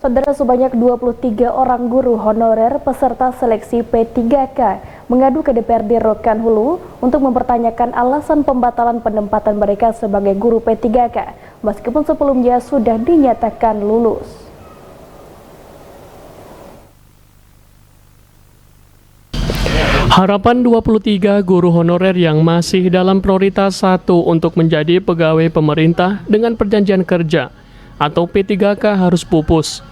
Saudara, sebanyak 23 orang guru honorer peserta seleksi P3K mengadu ke DPRD Rokan Hulu untuk mempertanyakan alasan pembatalan penempatan mereka sebagai guru P3K, meskipun sebelumnya sudah dinyatakan lulus. Harapan 23 guru honorer yang masih dalam prioritas 1 untuk menjadi pegawai pemerintah dengan perjanjian kerja atau P3K harus pupus.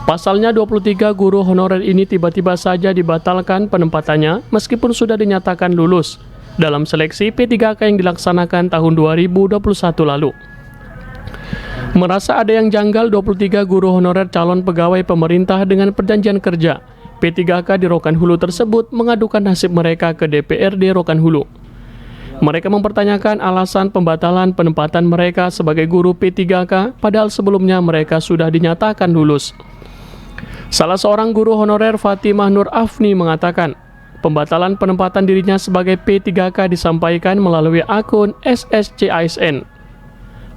Pasalnya 23 guru honorer ini tiba-tiba saja dibatalkan penempatannya meskipun sudah dinyatakan lulus dalam seleksi P3K yang dilaksanakan tahun 2021 lalu. Merasa ada yang janggal, 23 guru honorer calon pegawai pemerintah dengan perjanjian kerja P3K di Rokan Hulu tersebut mengadukan nasib mereka ke DPRD Rokan Hulu. Mereka mempertanyakan alasan pembatalan penempatan mereka sebagai guru P3K, padahal sebelumnya mereka sudah dinyatakan lulus. Salah seorang guru honorer, Fatimah Nur Afni, mengatakan pembatalan penempatan dirinya sebagai P3K disampaikan melalui akun SSCASN.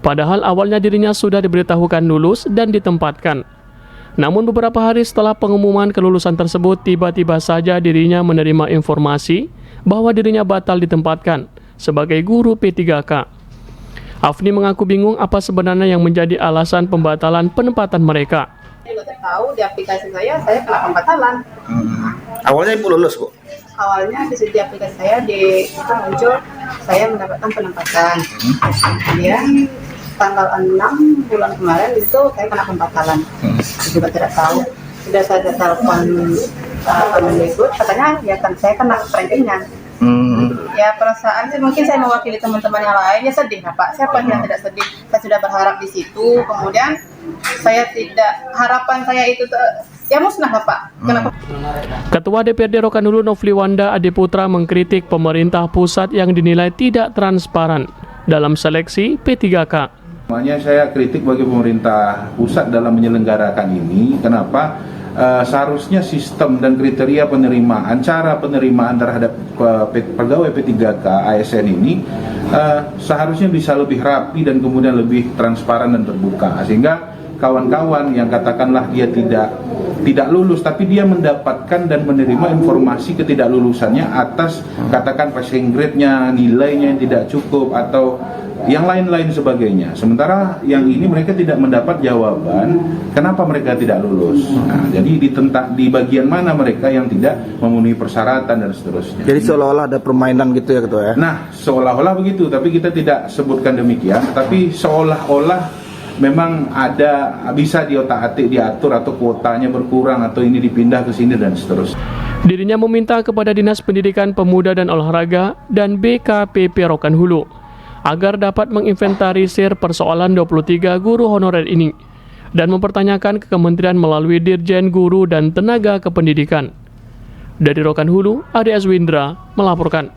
Padahal awalnya dirinya sudah diberitahukan lulus dan ditempatkan. Namun beberapa hari setelah pengumuman kelulusan tersebut, tiba-tiba saja dirinya menerima informasi bahwa dirinya batal ditempatkan sebagai guru P3K. Afni mengaku bingung apa sebenarnya yang menjadi alasan pembatalan penempatan mereka. Saya juga tahu di aplikasi saya kena pembatalan. Awalnya Ibu lulus, Bu? Awalnya di aplikasi saya itu muncul saya mendapatkan penempatan. Kemudian tanggal 6 bulan kemarin itu saya kena pembatalan. Juga tidak tahu. Sudah saya telepon Kemendikbud, katanya ya kan saya kena rankingan. Ya perasaan sih mungkin saya mewakili teman-teman yang lain, ya sedih Pak. Siapa yang tidak sedih? Saya sudah berharap di situ, kemudian harapan saya itu ya musnah Pak. Kenapa? Ketua DPRD Rokan Hulu Nofli Wanda Adiputra mengkritik pemerintah pusat yang dinilai tidak transparan dalam seleksi P3K. Makanya saya kritik bagi pemerintah pusat dalam menyelenggarakan ini. Kenapa? Seharusnya sistem dan kriteria penerimaan, cara penerimaan terhadap pegawai P3K ASN ini seharusnya bisa lebih rapi dan kemudian lebih transparan dan terbuka, sehingga kawan-kawan yang katakanlah dia tidak lulus tapi dia mendapatkan dan menerima informasi ketidaklulusannya atas katakan passing grade-nya, nilainya yang tidak cukup atau yang lain-lain sebagainya. Sementara yang ini mereka tidak mendapat jawaban kenapa mereka tidak lulus. Nah, jadi di bagian mana mereka yang tidak memenuhi persyaratan dan seterusnya. Jadi seolah-olah ada permainan gitu ya Ketua ya? Nah, seolah-olah begitu, tapi kita tidak sebutkan demikian, tapi seolah-olah memang ada bisa diotak-atik diatur atau kuotanya berkurang atau ini dipindah ke sini dan seterusnya. Dirinya meminta kepada Dinas Pendidikan Pemuda dan Olahraga dan BKPP Rokan Hulu agar dapat menginventarisir persoalan 23 guru honorer ini dan mempertanyakan ke kementerian melalui Dirjen Guru dan Tenaga Kependidikan. Dari Rokan Hulu, Adi Aswindra melaporkan.